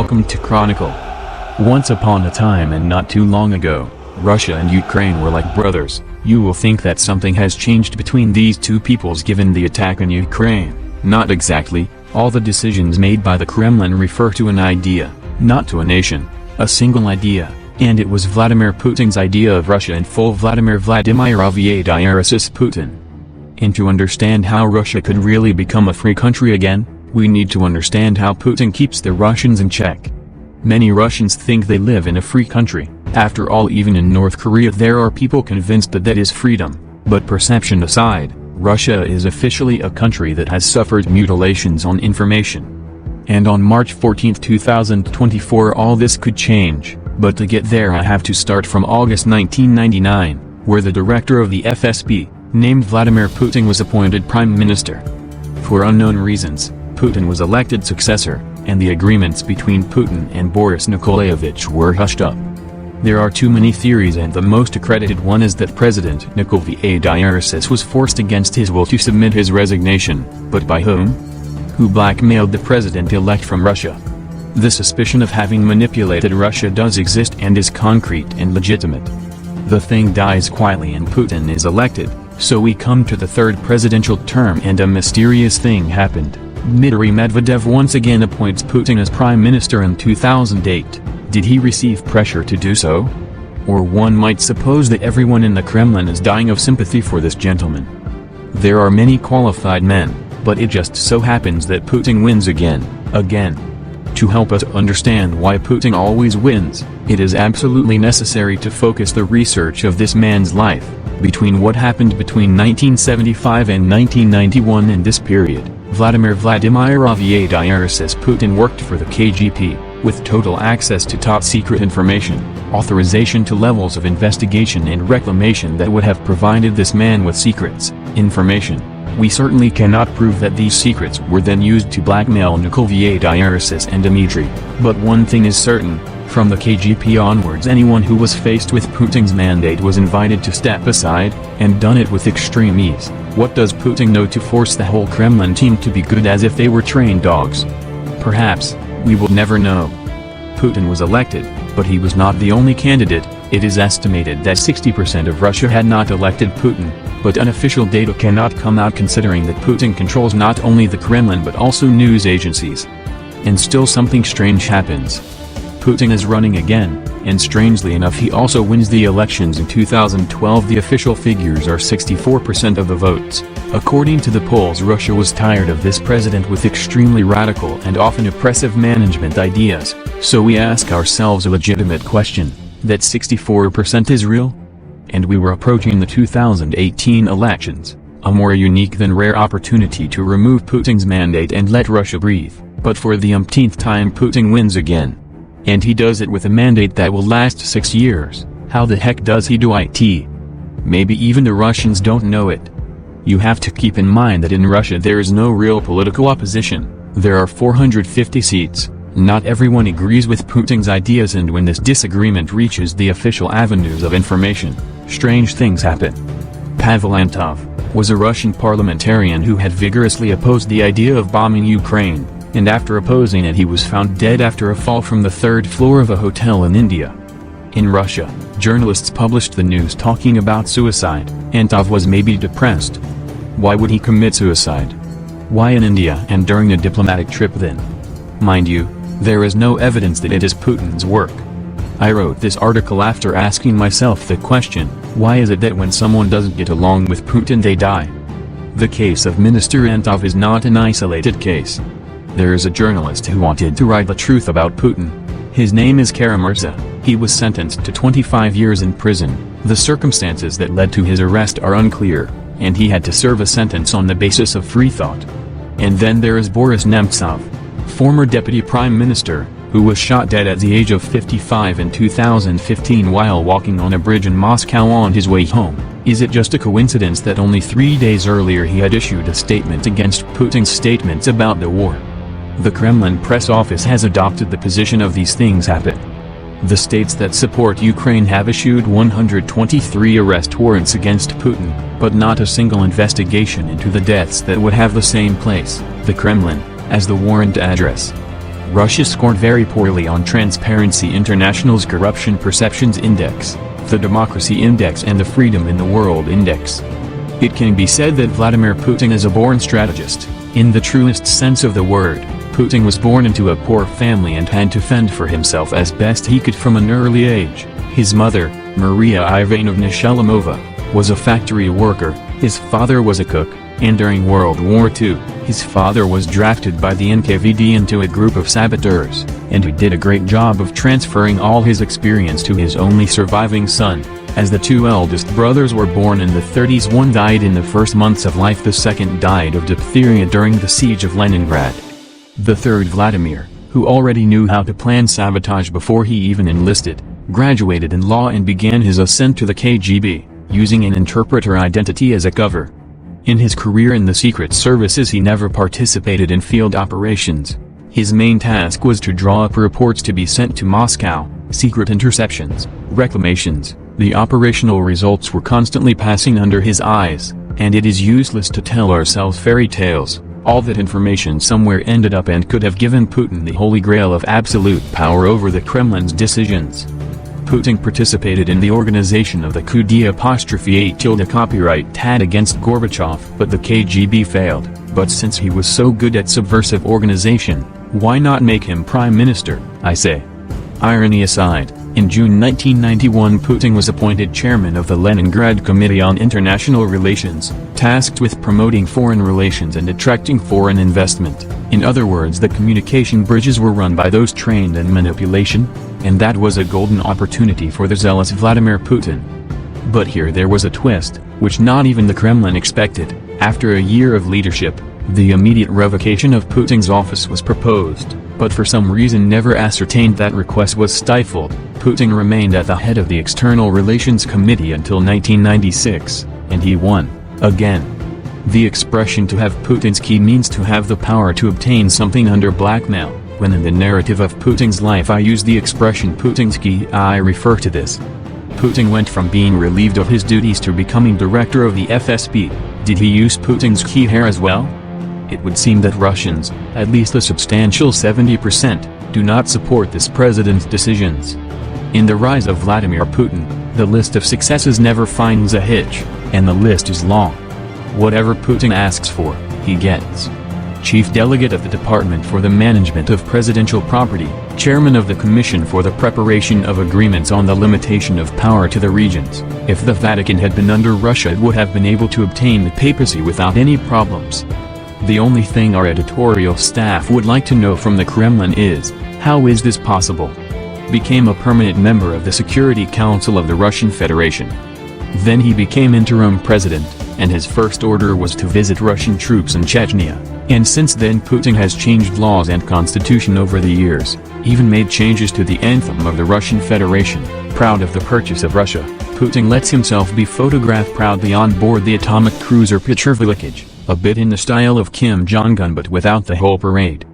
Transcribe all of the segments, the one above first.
Welcome to Chronicle. Once upon a time and not too long ago, Russia and Ukraine were like brothers. You will think that something has changed between these two peoples given the attack in Ukraine. Not exactly. All the decisions made by the Kremlin refer to an idea, not to a nation, a single idea, and it was Vladimir Putin's idea of Russia in full. Vladimir Vladimirovich Putin. And to understand how Russia could really become a free country again, we need to understand how Putin keeps the Russians in check. Many Russians think they live in a free country. After all, even in North Korea there are people convinced that that is freedom. But perception aside, Russia is officially a country that has suffered mutilations on information. And on March 14, 2024 all this could change, but to get there I have to start from August 1999, where the director of the FSB, named Vladimir Putin, was appointed prime minister. For unknown reasons, Putin was elected successor, and the agreements between Putin and Boris Nikolaevich were hushed up. There are too many theories, and the most accredited one is that President Nikolaevich was forced against his will to submit his resignation, but by whom? Who blackmailed the president-elect from Russia? The suspicion of having manipulated Russia does exist and is concrete and legitimate. The thing dies quietly and Putin is elected, so we come to the third presidential term and a mysterious thing happened. Dmitry Medvedev once again appoints Putin as prime minister in 2008. Did he receive pressure to do so? Or one might suppose that everyone in the Kremlin is dying of sympathy for this gentleman. There are many qualified men, but it just so happens that Putin wins again. To help us understand why Putin always wins, it is absolutely necessary to focus the research of this man's life, between what happened between 1975 and 1991. In this period, Vladimir Vladimirovich Putin worked for the KGB, with total access to top-secret information, authorization to levels of investigation and reclamation that would have provided this man with secrets, information. We certainly cannot prove that these secrets were then used to blackmail Nikolaevich and Dmitry, but one thing is certain, from the KGB onwards anyone who was faced with Putin's mandate was invited to step aside, and done it with extreme ease. What does Putin know to force the whole Kremlin team to be good as if they were trained dogs? Perhaps, we will never know. Putin was elected, but he was not the only candidate. It is estimated that 60% of Russia had not elected Putin, but unofficial data cannot come out considering that Putin controls not only the Kremlin but also news agencies. And still something strange happens. Putin is running again, and strangely enough he also wins the elections in 2012. The official figures are 64% of the votes. According to the polls, Russia was tired of this president with extremely radical and often oppressive management ideas, so we ask ourselves a legitimate question, that 64% is real? And we were approaching the 2018 elections, a more unique than rare opportunity to remove Putin's mandate and let Russia breathe, but for the umpteenth time Putin wins again. And he does it with a mandate that will last 6 years. How the heck does he do it? Maybe even the Russians don't know it. You have to keep in mind that in Russia there is no real political opposition. There are 450 seats. Not everyone agrees with Putin's ideas, and when this disagreement reaches the official avenues of information, strange things happen. Pavel Antov was a Russian parliamentarian who had vigorously opposed the idea of bombing Ukraine, and after opposing it he was found dead after a fall from the third floor of a hotel in India. In Russia, journalists published the news talking about suicide. Antov was maybe depressed. Why would he commit suicide? Why in India and during a diplomatic trip then? Mind you, there is no evidence that it is Putin's work. I wrote this article after asking myself the question, why is it that when someone doesn't get along with Putin they die? The case of Minister Antov is not an isolated case. There is a journalist who wanted to write the truth about Putin. His name is Kara-Murza. He was sentenced to 25 years in prison. The circumstances that led to his arrest are unclear, and he had to serve a sentence on the basis of free thought. And then there is Boris Nemtsov, former deputy prime minister, who was shot dead at the age of 55 in 2015 while walking on a bridge in Moscow on his way home. Is it just a coincidence that only 3 days earlier he had issued a statement against Putin's statements about the war? The Kremlin press office has adopted the position of these things happen. The states that support Ukraine have issued 123 arrest warrants against Putin, but not a single investigation into the deaths that would have the same place, the Kremlin, as the warrant address. Russia scored very poorly on Transparency International's Corruption Perceptions Index, the Democracy Index and the Freedom in the World Index. It can be said that Vladimir Putin is a born strategist. In the truest sense of the word, Putin was born into a poor family and had to fend for himself as best he could from an early age. His mother, Maria Ivanovna Shelemova, was a factory worker, his father was a cook, and during World War II, his father was drafted by the NKVD into a group of saboteurs, and he did a great job of transferring all his experience to his only surviving son. As the two eldest brothers were born in the 30s, one died in the first months of life, the second died of diphtheria during the siege of Leningrad. The third, Vladimir, who already knew how to plan sabotage before he even enlisted, graduated in law and began his ascent to the KGB, using an interpreter identity as a cover. In his career in the secret services he never participated in field operations. His main task was to draw up reports to be sent to Moscow, secret interceptions, reclamations. The operational results were constantly passing under his eyes, and it is useless to tell ourselves fairy tales. All that information somewhere ended up and could have given Putin the holy grail of absolute power over the Kremlin's decisions. Putin participated in the organization of the coup d'8 copyright tag against Gorbachev, but the KGB failed. But since he was so good at subversive organization, why not make him prime minister, I say. Irony aside, in June 1991 Putin was appointed chairman of the Leningrad Committee on International Relations, tasked with promoting foreign relations and attracting foreign investment. In other words, the communication bridges were run by those trained in manipulation, and that was a golden opportunity for the zealous Vladimir Putin. But here there was a twist, which not even the Kremlin expected. After a year of leadership, the immediate revocation of Putin's office was proposed, but for some reason never ascertained that request was stifled. Putin remained at the head of the External Relations Committee until 1996, and he won, again. The expression "to have Putin's key" means to have the power to obtain something under blackmail. When in the narrative of Putin's life I use the expression Putin's key, I refer to this. Putin went from being relieved of his duties to becoming director of the FSB. Did he use Putin's key here as well? It would seem that Russians, at least a substantial 70%, do not support this president's decisions. In the rise of Vladimir Putin, the list of successes never finds a hitch, and the list is long. Whatever Putin asks for, he gets. Chief Delegate of the Department for the Management of Presidential Property, Chairman of the Commission for the Preparation of Agreements on the Limitation of Power to the Regions. If the Vatican had been under Russia it would have been able to obtain the papacy without any problems. The only thing our editorial staff would like to know from the Kremlin is, how is this possible? Became a permanent member of the Security Council of the Russian Federation. Then he became interim president, and his first order was to visit Russian troops in Chechnya. And since then Putin has changed laws and constitution over the years, even made changes to the anthem of the Russian Federation. Proud of the purchase of Russia, Putin lets himself be photographed proudly on board the atomic cruiser Petrovolokij, a bit in the style of Kim Jong-un but without the whole parade.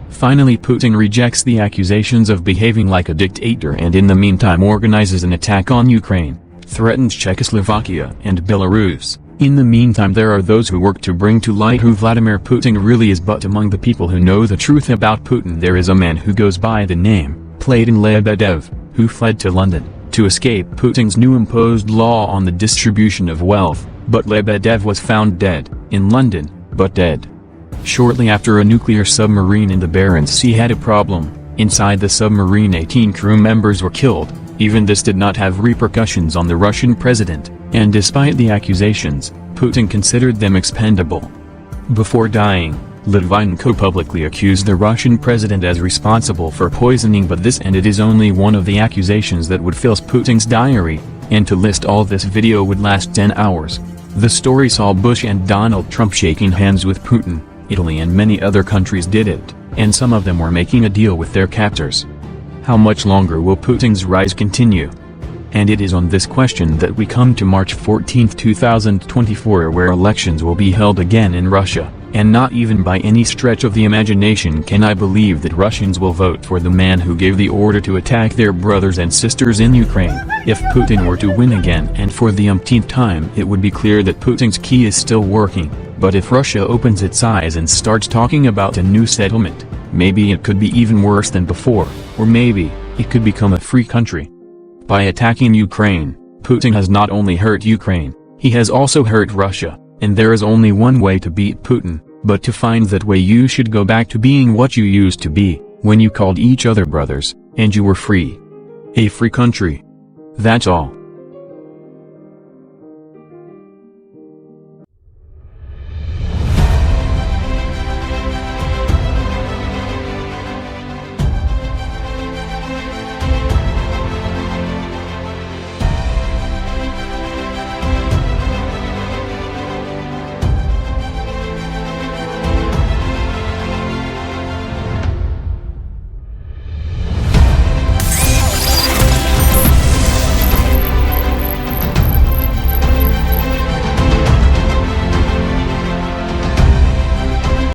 Finally Putin rejects the accusations of behaving like a dictator and in the meantime organizes an attack on Ukraine, threatens Czechoslovakia and Belarus. In the meantime there are those who work to bring to light who Vladimir Putin really is, but among the people who know the truth about Putin there is a man who goes by the name, Platon Lebedev, who fled to London, to escape Putin's new imposed law on the distribution of wealth, but Lebedev was found dead, in London, but dead. Shortly after a nuclear submarine in the Barents Sea had a problem, inside the submarine 18 crew members were killed. Even this did not have repercussions on the Russian president, and despite the accusations, Putin considered them expendable. Before dying, Litvinenko publicly accused the Russian president as responsible for poisoning, but this and it is only one of the accusations that would fill Putin's diary, and to list all this video would last 10 hours. The story saw Bush and Donald Trump shaking hands with Putin, Italy and many other countries did it, and some of them were making a deal with their captors. How much longer will Putin's rise continue? And it is on this question that we come to March 14, 2024, where elections will be held again in Russia, and not even by any stretch of the imagination can I believe that Russians will vote for the man who gave the order to attack their brothers and sisters in Ukraine. If Putin were to win again and for the umpteenth time it would be clear that Putin's key is still working, but if Russia opens its eyes and starts talking about a new settlement, Maybe it could be even worse than before, or maybe it could become a free country. By attacking Ukraine, Putin has not only hurt Ukraine, he has also hurt Russia, and there is only one way to beat Putin, but to find that way you should go back to being what you used to be, when you called each other brothers, and you were free. A free country. That's all.